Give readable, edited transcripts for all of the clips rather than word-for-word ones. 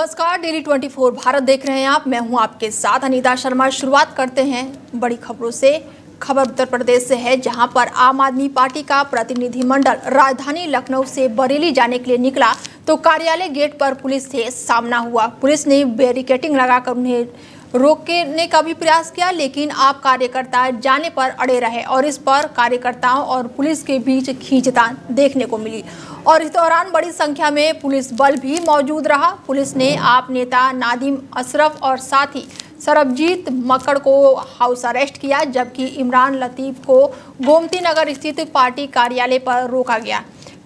नमस्कार, डेली 24 भारत देख रहे हैं आप। मैं हूं आपके साथ अनीता शर्मा। शुरुआत करते हैं बड़ी खबरों से। खबर उत्तर प्रदेश से है, जहां पर आम आदमी पार्टी का प्रतिनिधिमंडल राजधानी लखनऊ से बरेली जाने के लिए निकला तो कार्यालय गेट पर पुलिस से सामना हुआ। पुलिस ने बैरिकेडिंग लगाकर उन्हें रोकने का भी प्रयास किया, लेकिन आप कार्यकर्ता जाने पर अड़े रहे और इस पर कार्यकर्ताओं और पुलिस के बीच खींचतान देखने को मिली और इस दौरान बड़ी संख्या में पुलिस बल भी मौजूद रहा। पुलिस ने आप नेता नादिम अशरफ और साथी सरबजीत मक्कड़ को हाउस अरेस्ट किया, जबकि इमरान लतीफ को गोमती नगर स्थित पार्टी कार्यालय पर रोका गया।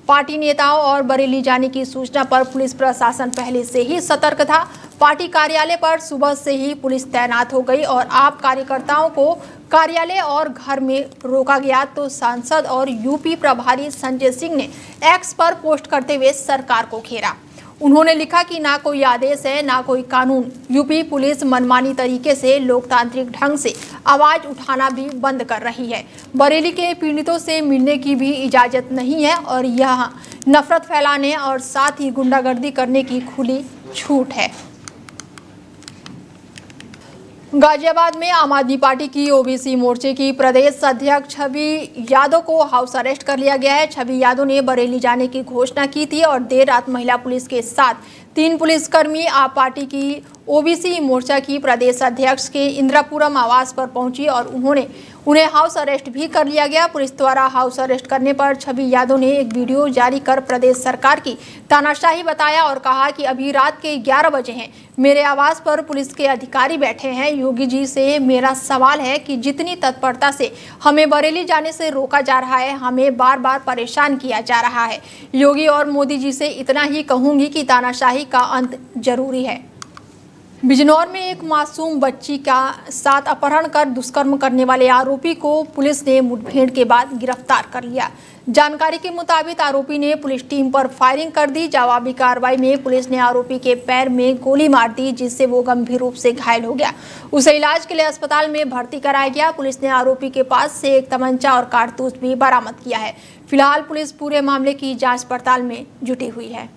पार्टी नेताओं और बरेली जाने की सूचना पर पुलिस प्रशासन पहले से ही सतर्क था। पार्टी कार्यालय पर सुबह से ही पुलिस तैनात हो गई और आप कार्यकर्ताओं को कार्यालय और घर में रोका गया। तो सांसद और यूपी प्रभारी संजय सिंह ने एक्स पर पोस्ट करते हुए सरकार को घेरा। उन्होंने लिखा कि ना कोई आदेश है, ना कोई कानून। यूपी पुलिस मनमानी तरीके से लोकतांत्रिक ढंग से आवाज उठाना भी बंद कर रही है। बरेली के पीड़ितों से मिलने की भी इजाजत नहीं है और यह नफरत फैलाने और साथ ही गुंडागर्दी करने की खुली छूट है। गाजियाबाद में आम आदमी पार्टी की ओबीसी मोर्चे की प्रदेश अध्यक्ष छवि यादव को हाउस अरेस्ट कर लिया गया है। छवि यादव ने बरेली जाने की घोषणा की थी और देर रात महिला पुलिस के साथ 3 पुलिसकर्मी आप पार्टी की ओबीसी मोर्चा की प्रदेश अध्यक्ष के इंदिरापुरम आवास पर पहुंची और उन्हें हाउस अरेस्ट भी कर लिया गया। पुलिस द्वारा हाउस अरेस्ट करने पर छवि यादव ने एक वीडियो जारी कर प्रदेश सरकार की तानाशाही बताया और कहा कि अभी रात के 11 बजे हैं, मेरे आवास पर पुलिस के अधिकारी बैठे हैं। योगी जी से मेरा सवाल है कि जितनी तत्परता से हमें बरेली जाने से रोका जा रहा है, हमें बार बार परेशान किया जा रहा है। योगी और मोदी जी से इतना ही कहूंगी कि तानाशाही का अंत जरूरी है। बिजनौर में एक मासूम बच्ची का साथ अपहरण कर दुष्कर्म करने वाले आरोपी को पुलिस ने मुठभेड़ के बाद गिरफ्तार कर लिया। जानकारी के मुताबिक आरोपी ने पुलिस टीम पर फायरिंग कर दी। जवाबी कार्रवाई में पुलिस ने आरोपी के पैर में गोली मार दी, जिससे वो गंभीर रूप से घायल हो गया। उसे इलाज के लिए अस्पताल में भर्ती कराया गया। पुलिस ने आरोपी के पास से एक तमंचा और कारतूस भी बरामद किया है। फिलहाल पुलिस पूरे मामले की जाँच पड़ताल में जुटी हुई है।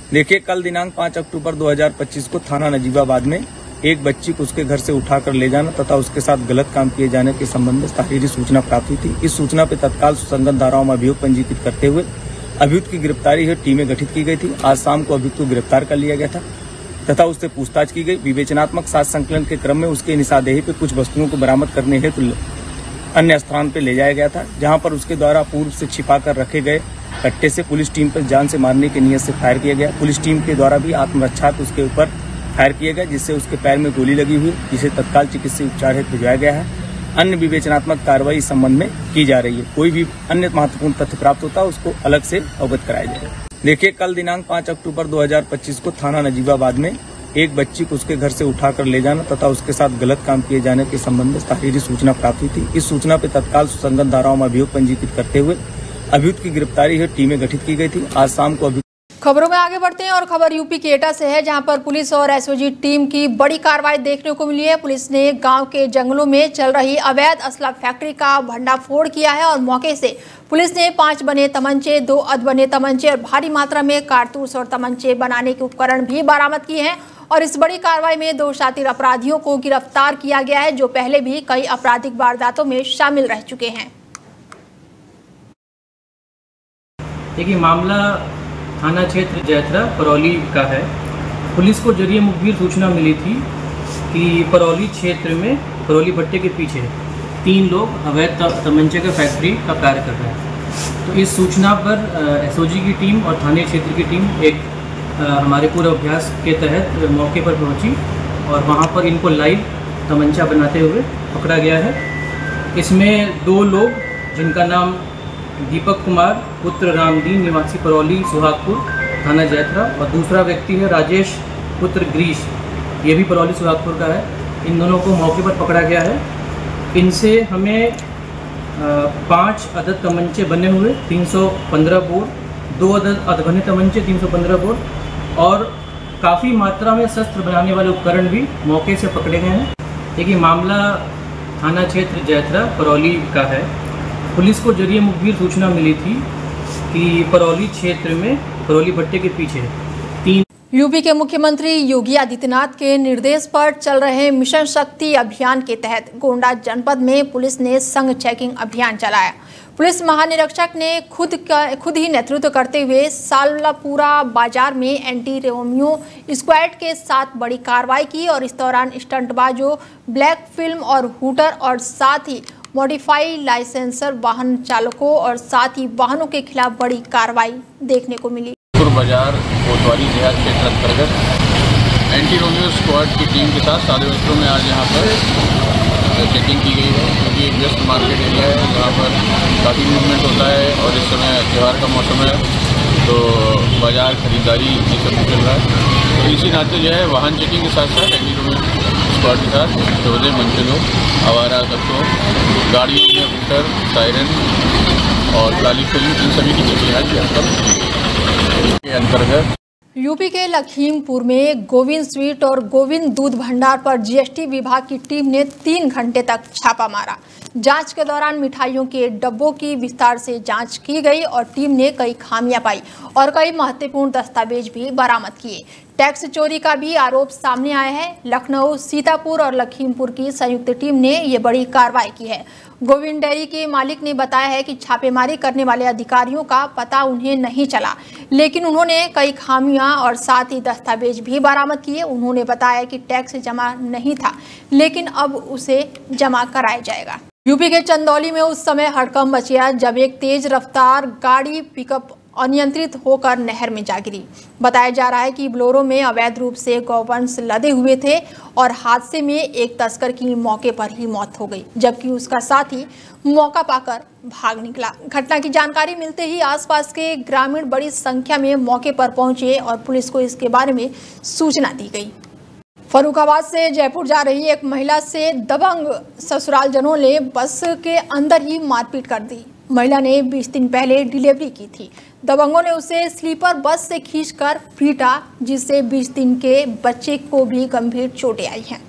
देखिए, कल दिनांक 5 अक्टूबर 2025 को थाना नजीबाबाद में एक बच्ची को उसके घर से उठाकर ले जाना तथा उसके साथ गलत काम किए जाने के संबंध में तहरीरी सूचना प्राप्त हुई थी। इस सूचना पर तत्काल सुसंगत धाराओं में अभियोग पंजीकृत करते हुए अभियुक्त की गिरफ्तारी हेतु टीमें गठित की गई थी। आज शाम को अभियुक्त को गिरफ्तार कर लिया गया था तथा उससे पूछताछ की गई। विवेचनात्मक साक्ष्य संकलन के क्रम में उसके निशानदेही पर कुछ वस्तुओं को बरामद करने हेतु अन्य स्थान पर ले जाया गया था, जहाँ पर उसके द्वारा पूर्व से छिपा कर रखे गए कट्टे से पुलिस टीम पर जान से मारने की नीयत से फायर किया गया। पुलिस टीम के द्वारा भी आत्मरक्षार्थ उसके ऊपर फायर किया गया, जिससे उसके पैर में गोली लगी हुई, जिसे तत्काल चिकित्सीय उपचार हेतु भिजवाया गया है। अन्य विवेचनात्मक कार्रवाई इस संबंध में की जा रही है। कोई भी अन्य महत्वपूर्ण तथ्य प्राप्त होता है उसको अलग से अवगत कराया जाएगा। देखिए, कल दिनांक 5 अक्टूबर 2025 को थाना नजीबाबाद में एक बच्ची को उसके घर से उठाकर ले जाना तथा उसके साथ गलत काम किए जाने के संबंध में तहरीरी सूचना प्राप्त हुई थी। इस सूचना पर तत्काल सुसंगत धाराओं में अभियोग पंजीकृत करते हुए अभियुक्त की गिरफ्तारी हेतु टीमें गठित की गई थी। आज शाम को खबरों में आगे बढ़ते हैं और खबर यूपी के एटा से है, जहां पर पुलिस और एसओजी टीम की बड़ी कार्रवाई देखने को मिली है। पुलिस ने गांव के जंगलों में चल रही अवैध असला फैक्ट्री का भंडाफोड़ किया है और मौके से पुलिस ने 5 बने तमंचे, 2 अधबने तमंचे और भारी मात्रा में कारतूस और तमंचे बनाने के उपकरण भी बरामद किए हैं। और इस बड़ी कार्रवाई में 2 शातिर अपराधियों को गिरफ्तार किया गया है, जो पहले भी कई आपराधिक वारदातों में शामिल रह चुके हैं। देखिए, मामला थाना क्षेत्र जैथरा परौली का है। पुलिस को जरिए मुखबिर सूचना मिली थी कि परौली क्षेत्र में परौली भट्टे के पीछे 3 लोग अवैध तमंचे का फैक्ट्री का कार्य कर रहे हैं। तो इस सूचना पर एसओजी की टीम और थाने क्षेत्र की टीम एक हमारे पूरे अभ्यास के तहत मौके पर पहुंची और वहां पर इनको लाइव तमंचा बनाते हुए पकड़ा गया है। इसमें 2 लोग, जिनका नाम दीपक कुमार पुत्र रामदीन निवासी परौली सुहागपुर थाना जैथरा और दूसरा व्यक्ति है राजेश पुत्र ग्रीश, ये भी परौली सुहागपुर का है। इन दोनों को मौके पर पकड़ा गया है। इनसे हमें 5 अदद तमंचे बने हुए 315 बोर, 2 अदद अधबने तमंचे 315 बोर और काफ़ी मात्रा में शस्त्र बनाने वाले उपकरण भी मौके से पकड़े गए हैं। देखिए, मामला थाना क्षेत्र जैथरा परौली का है। पुलिस को जरिए मुखबिर सूचना मिली थी कि परौली क्षेत्र में परौली भट्टे के पीछे 3 यूपी के मुख्यमंत्री योगी आदित्यनाथ के निर्देश पर चल रहे मिशन शक्ति अभियान के तहत गोंडा जनपद में पुलिस ने संघ चेकिंग अभियान चलाया। पुलिस महानिरीक्षक ने खुद ही नेतृत्व करते हुए सालपुरा बाजार में एंटी रोमियो स्क्वाड के साथ बड़ी कार्रवाई की और इस दौरान स्टंटबाजों, ब्लैक फिल्म और हूटर और साथ ही मॉडिफाई लाइसेंसर वाहन चालकों और साथ ही वाहनों के खिलाफ बड़ी कार्रवाई देखने को मिली। बाजार कोतवाली देहात क्षेत्र अंतर्गत एंटी रोमियो स्क्वाड की टीम के साथ सादे वस्त्रों में आज यहाँ पर चेकिंग की गई है, क्योंकि एक व्यस्त मार्केट एरिया है जहाँ पर काफ़ी मूवमेंट होता है और इस समय त्यौहार का मौसम है तो बाजार खरीदारी ये सब चल रहा है। तो इसी नाते जो है वाहन चेकिंग के साथ साथ एंटी रोमियो स्क्वाड के साथ चौदह मंचलों, आवारा तत्वों, गाड़ियों में हूटर, सायरन और काली फिल्म, इन सभी की चेकिंग आज यहाँ पर के अंतर्गत। यूपी के लखीमपुर में गोविंद स्वीट और गोविंद दूध भंडार पर जीएसटी विभाग की टीम ने 3 घंटे तक छापा मारा। जांच के दौरान मिठाइयों के डब्बों की विस्तार से जांच की गई और टीम ने कई खामियां पाई और कई महत्वपूर्ण दस्तावेज भी बरामद किए। टैक्स चोरी का भी आरोप सामने आया है। लखनऊ, सीतापुर और लखीमपुर की संयुक्त टीम ने ये बड़ी कार्रवाई की है। गोविंद डेयरी के मालिक ने बताया है कि छापेमारी करने वाले अधिकारियों का पता उन्हें नहीं चला, लेकिन उन्होंने कई खामियां और साथ ही दस्तावेज भी बरामद किए। उन्होंने बताया कि टैक्स जमा नहीं था, लेकिन अब उसे जमा कराया जाएगा। यूपी के चंदौली में उस समय हड़कंप मच गया जब एक तेज रफ्तार गाड़ी पिकअप अनियंत्रित होकर नहर में जा गिरी। बताया जा रहा है कि बोलेरो में अवैध रूप से गौवंश लदे हुए थे और हादसे में एक तस्कर की मौके पर ही मौत हो गई, जबकि उसका साथी मौका पाकर भाग निकला। घटना की जानकारी मिलते ही आसपास के ग्रामीण बड़ी संख्या में मौके पर पहुंचे और पुलिस को इसके बारे में सूचना दी गई। फर्रुखाबाद से जयपुर जा रही एक महिला से दबंग ससुरालजनों ने बस के अंदर ही मारपीट कर दी। महिला ने 20 दिन पहले डिलीवरी की थी। दबंगों ने उसे स्लीपर बस से खींचकर पीटा, जिससे 20 दिन के बच्चे को भी गंभीर चोटें आई हैं।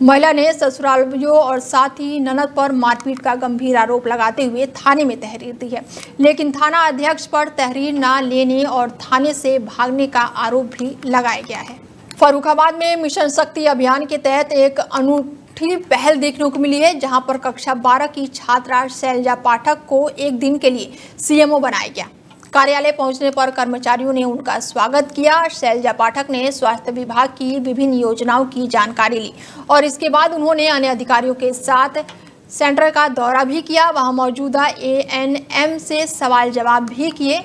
महिला ने ससुरालियों और साथ ही ननद पर मारपीट का गंभीर आरोप लगाते हुए थाने में तहरीर दी है, लेकिन थाना अध्यक्ष पर तहरीर न लेने और थाने से भागने का आरोप भी लगाया गया है। फर्रुखाबाद में मिशन शक्ति अभियान के तहत एक अनूठी पहल देखने को मिली है, जहां पर कक्षा 12 की छात्रा शैलजा पाठक को एक दिन के लिए सीएमओ बनाया गया। कार्यालय पहुंचने पर कर्मचारियों ने उनका स्वागत किया। शैलजा पाठक ने स्वास्थ्य विभाग की विभिन्न योजनाओं की जानकारी ली और इसके बाद उन्होंने अन्य अधिकारियों के साथ सेंटर का दौरा भी किया। वहां मौजूदा एएनएम से सवाल जवाब भी किए।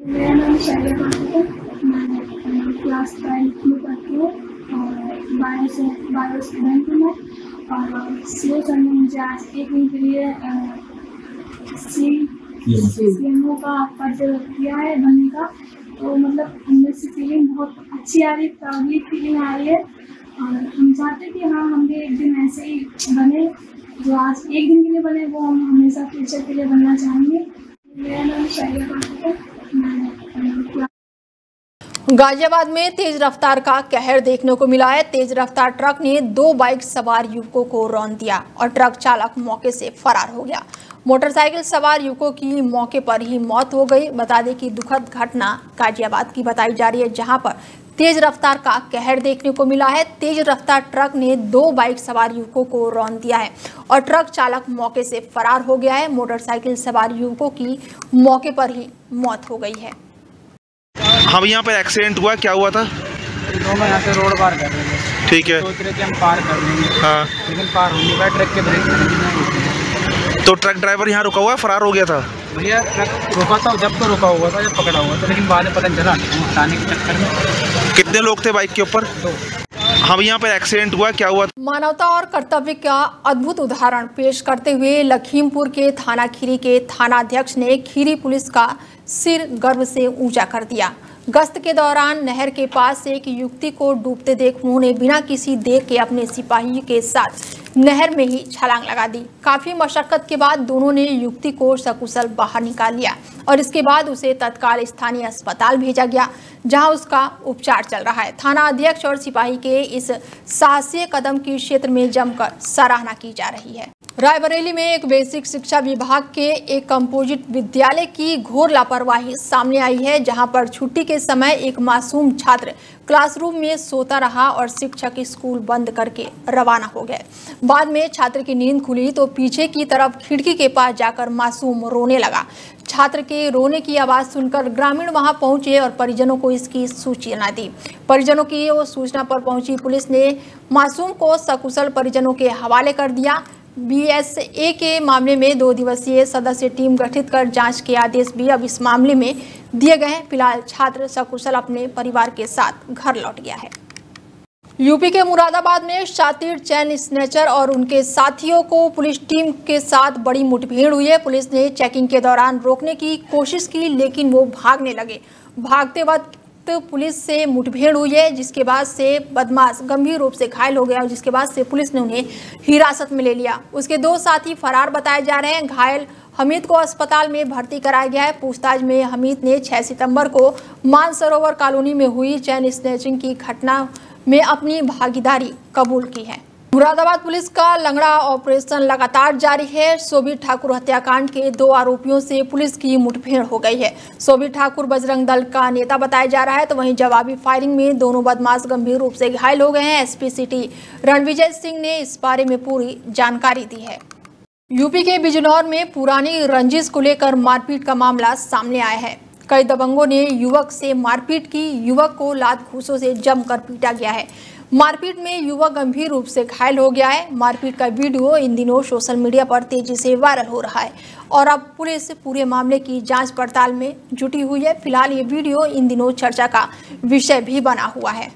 मेरा नाम शैलजा पाठक है, मैं क्लास 12 में पढ़ती हूँ और 12 स्टूडेंट हूँ और सीओ सर ने मुझे आज एक दिन के लिए सीएमओ का पद किया है बनने का, तो मतलब अंदर से फीलिंग बहुत अच्छी आ रही है, प्राउडली फीलिंग आ रही है और हम चाहते हैं कि हाँ हम भी एक दिन ऐसे ही बने, जो आज एक दिन के लिए बने वो हम हमेशा फ्यूचर के लिए बनना चाहेंगे। मेरा नाम शैलजा पाठक है, मैं गाजियाबाद में तेज रफ्तार का कहर देखने को मिला है। तेज रफ्तार ट्रक ने 2 बाइक सवार युवकों को रौंद दिया और ट्रक चालक मौके से फरार हो गया। मोटरसाइकिल सवार युवकों की मौके पर ही मौत हो गई। बता दें कि दुखद घटना गाजियाबाद की बताई जा रही है, जहां पर तेज रफ्तार का कहर देखने को मिला है। तेज रफ्तार ट्रक ने 2 बाइक सवार युवकों को रौंद दिया है और ट्रक चालक मौके से फरार हो गया है। मोटरसाइकिल सवार युवकों की मौके पर ही मौत हो गई है। हाँ, यहाँ पर एक्सीडेंट हुआ, क्या हुआ था? दोनों यहाँ से रोड पार कर रहे थे। ठीक है। सोच रहे थे हम पार कर लेंगे, हाँ, लेकिन पार हो नहीं पाया, ट्रक के ब्रेक नहीं। तो ट्रक ड्राइवर यहाँ रुका हुआ है, फरार हो गया था? भैया ट्रक रुका था, जब तो रुका हुआ था, जब पकड़ा हुआ था, लेकिन बाद में पता नहीं चला हटाने के चक्कर में। कितने लोग थे बाइक के ऊपर? 2। हाँ, यहाँ पर एक्सीडेंट हुआ, क्या हुआ? मानवता और कर्तव्य का अद्भुत उदाहरण पेश करते हुए लखीमपुर के थाना खीरी के थानाध्यक्ष ने खीरी पुलिस का सिर गर्व से ऊंचा कर दिया। गश्त के दौरान नहर के पास एक युवती को डूबते देख उन्होंने बिना किसी देर के अपने सिपाही के साथ नहर में ही छलांग लगा दी। काफी मशक्कत के बाद दोनों ने युवती को सकुशल बाहर निकाल लिया और इसके बाद उसे तत्काल स्थानीय अस्पताल भेजा गया, जहां उसका उपचार चल रहा है। थाना अध्यक्ष और सिपाही के इस साहसिक कदम की क्षेत्र में जमकर सराहना की जा रही है। रायबरेली में एक बेसिक शिक्षा विभाग के एक कंपोजिट विद्यालय की घोर लापरवाही सामने आई है, जहां पर छुट्टी के समय एक मासूम छात्र क्लासरूम में सोता रहा और शिक्षक स्कूल बंद करके रवाना हो गए। बाद में छात्र की नींद खुली तो पीछे की तरफ खिड़की के पास जाकर मासूम रोने लगा। छात्र के रोने की आवाज सुनकर ग्रामीण वहां पहुंचे और परिजनों को इसकी सूचना दी। परिजनों की सूचना पर पहुंची पुलिस ने मासूम को सकुशल परिजनों के हवाले कर दिया। BSA के मामले में 2 दिवसीय सदस्य टीम गठित कर जांच के आदेश भी अब इस मामले में दिए गए हैं। फिलहाल छात्र सकुशल अपने परिवार के साथ घर लौट गया है। यूपी के मुरादाबाद में शातिर चैन स्नैचर और उनके साथियों को पुलिस टीम के साथ बड़ी मुठभेड़ हुई है। पुलिस ने चेकिंग के दौरान रोकने की कोशिश की, लेकिन वो भागने लगे। भागते वक्त पुलिस से मुठभेड़ हुई है, जिसके बाद से बदमाश गंभीर रूप से घायल हो गया और जिसके बाद से पुलिस ने उन्हें हिरासत में ले लिया। उसके 2 साथी फरार बताए जा रहे हैं। घायल हमीद को अस्पताल में भर्ती कराया गया है। पूछताछ में हमीद ने 6 सितंबर को मानसरोवर कॉलोनी में हुई चैन स्नैचिंग की घटना में अपनी भागीदारी कबूल की है। मुरादाबाद पुलिस का लंगड़ा ऑपरेशन लगातार जारी है। शोभित ठाकुर हत्याकांड के 2 आरोपियों से पुलिस की मुठभेड़ हो गई है। शोभित ठाकुर बजरंग दल का नेता बताया जा रहा है, तो वहीं जवाबी फायरिंग में दोनों बदमाश गंभीर रूप से घायल हो गए हैं। SP सिटी रणविजय सिंह ने इस बारे में पूरी जानकारी दी है। यूपी के बिजनौर में पुरानी रंजिश को लेकर मारपीट का मामला सामने आया है। कई दबंगों ने युवक से मारपीट की। युवक को लात घूंसों से जमकर पीटा गया है। मारपीट में युवक गंभीर रूप से घायल हो गया है। मारपीट का वीडियो इन दिनों सोशल मीडिया पर तेजी से वायरल हो रहा है और अब पुलिस पूरे मामले की जांच पड़ताल में जुटी हुई है। फिलहाल ये वीडियो इन दिनों चर्चा का विषय भी बना हुआ है।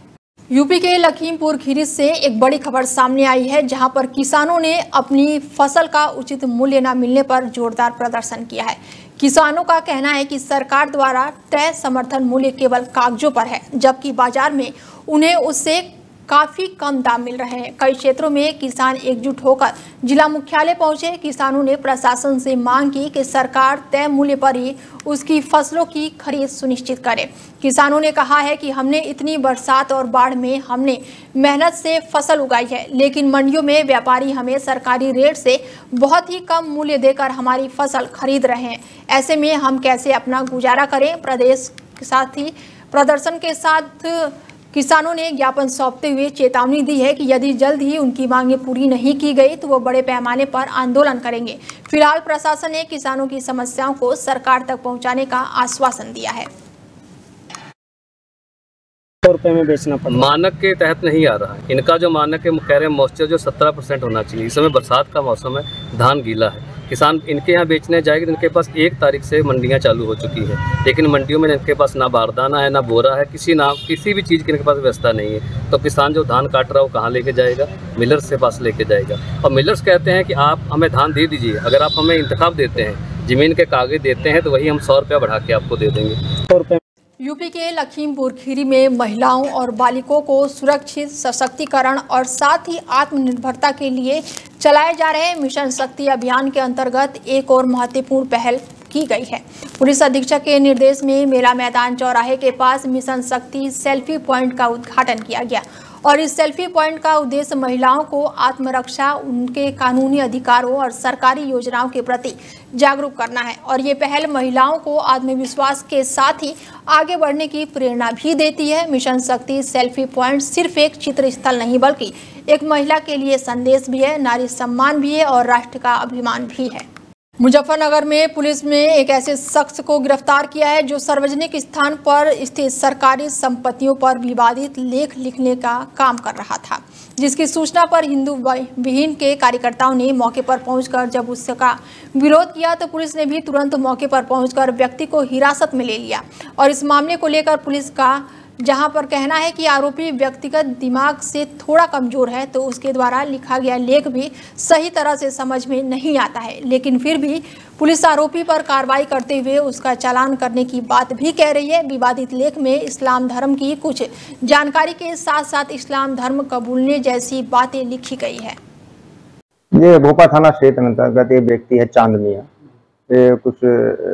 यूपी के लखीमपुर खीरी से एक बड़ी खबर सामने आई है, जहां पर किसानों ने अपनी फसल का उचित मूल्य न मिलने पर जोरदार प्रदर्शन किया है। किसानों का कहना है कि सरकार द्वारा तय समर्थन मूल्य केवल कागजों पर है, जबकि बाजार में उन्हें उससे काफी कम दाम मिल रहे हैं। कई क्षेत्रों में किसान एकजुट होकर जिला मुख्यालय पहुंचे। किसानों ने प्रशासन से मांग की कि सरकार तय मूल्य पर ही उसकी फसलों की खरीद सुनिश्चित करे। किसानों ने कहा है कि हमने इतनी बरसात और बाढ़ में हमने मेहनत से फसल उगाई है, लेकिन मंडियों में व्यापारी हमें सरकारी रेट से बहुत ही कम मूल्य देकर हमारी फसल खरीद रहे हैं। ऐसे में हम कैसे अपना गुजारा करें। प्रदेश के साथ ही प्रदर्शन के साथ किसानों ने ज्ञापन सौंपते हुए चेतावनी दी है कि यदि जल्द ही उनकी मांगें पूरी नहीं की गई तो वो बड़े पैमाने पर आंदोलन करेंगे। फिलहाल प्रशासन ने किसानों की समस्याओं को सरकार तक पहुंचाने का आश्वासन दिया है। रुपए में बेचना पड़ा, मानक के तहत नहीं आ रहा है। इनका जो मानक है कह रहे हैं मॉइस्चर जो 17% होना चाहिए। इस समय बरसात का मौसम है, धान गीला है। किसान इनके यहाँ बेचने जाएंगे तो इनके पास 1 तारीख से मंडियाँ चालू हो चुकी है, लेकिन मंडियों में इनके पास ना बारदाना है, ना बोरा है, किसी भी चीज़ की इनके पास व्यवस्था नहीं है। तो किसान जो धान काट रहा है वो कहाँ लेके जाएगा? मिलर्स के पास लेके जाएगा। और मिलर्स कहते हैं कि आप हमें धान दे दीजिए, अगर आप हमें इंतखाब देते हैं, ज़मीन के कागज देते हैं, तो वही हम 100 रुपया बढ़ा के आपको दे देंगे। 100 रुपये। यूपी के लखीमपुर खीरी में महिलाओं और बालिकाओं को सुरक्षित सशक्तिकरण और साथ ही आत्मनिर्भरता के लिए चलाए जा रहे मिशन शक्ति अभियान के अंतर्गत एक और महत्वपूर्ण पहल की गई है। पुलिस अधीक्षक के निर्देश में मेला मैदान चौराहे के पास मिशन शक्ति सेल्फी पॉइंट का उद्घाटन किया गया और इस सेल्फी पॉइंट का उद्देश्य महिलाओं को आत्मरक्षा, उनके कानूनी अधिकारों और सरकारी योजनाओं के प्रति जागरूक करना है। और ये पहल महिलाओं को आत्मविश्वास के साथ ही आगे बढ़ने की प्रेरणा भी देती है। मिशन शक्ति सेल्फी पॉइंट सिर्फ एक चित्र स्थल नहीं, बल्कि एक महिला के लिए संदेश भी है, नारी सम्मान भी है और राष्ट्र का अभिमान भी है। मुजफ्फरनगर में पुलिस ने एक ऐसे शख्स को गिरफ्तार किया है जो सार्वजनिक स्थान पर स्थित सरकारी संपत्तियों पर विवादित लेख लिखने का काम कर रहा था, जिसकी सूचना पर हिंदू विहीन के कार्यकर्ताओं ने मौके पर पहुंचकर जब उसका विरोध किया तो पुलिस ने भी तुरंत मौके पर पहुंचकर व्यक्ति को हिरासत में ले लिया। और इस मामले को लेकर पुलिस का जहां पर कहना है कि आरोपी व्यक्तिगत दिमाग से थोड़ा कमजोर है, तो उसके द्वारा लिखा गया लेख भी सही तरह से समझ में नहीं आता है, लेकिन फिर भी पुलिस आरोपी पर कार्रवाई करते हुए उसका चालान करने की बात भी कह रही है। विवादित लेख में इस्लाम धर्म की कुछ जानकारी के साथ साथ इस्लाम धर्म कबूलने जैसी बातें लिखी गई है। ये भोपा थाना क्षेत्र अंतर्गत एक व्यक्ति है चांद मियां, ये कुछ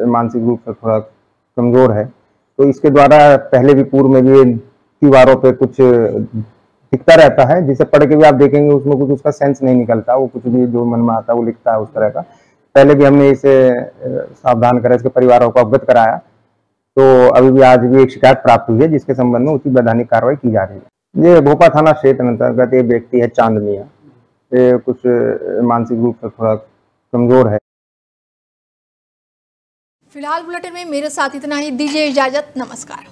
मानसिक रूप से थोड़ा कमजोर है, तो इसके द्वारा पहले भी पूर्व में भी दीवारों पे कुछ लिखता रहता है, जिसे पढ़ के भी आप देखेंगे उसमें कुछ उसका सेंस नहीं निकलता, वो कुछ भी जो मन में आता है वो लिखता है उस तरह का। पहले भी हमने इसे सावधान करा, इसके परिवारों को अवगत कराया, तो अभी भी आज भी एक शिकायत प्राप्त हुई है जिसके संबंध में उचित वैधानिक कार्रवाई की जा रही है। ये भोपा थाना क्षेत्र अंतर्गत एक व्यक्ति है चांद मियां, ये कुछ मानसिक रूप से थोड़ा कमजोर है। फिलहाल बुलेटिन में मेरे साथ इतना ही, दीजिए इजाजत, नमस्कार।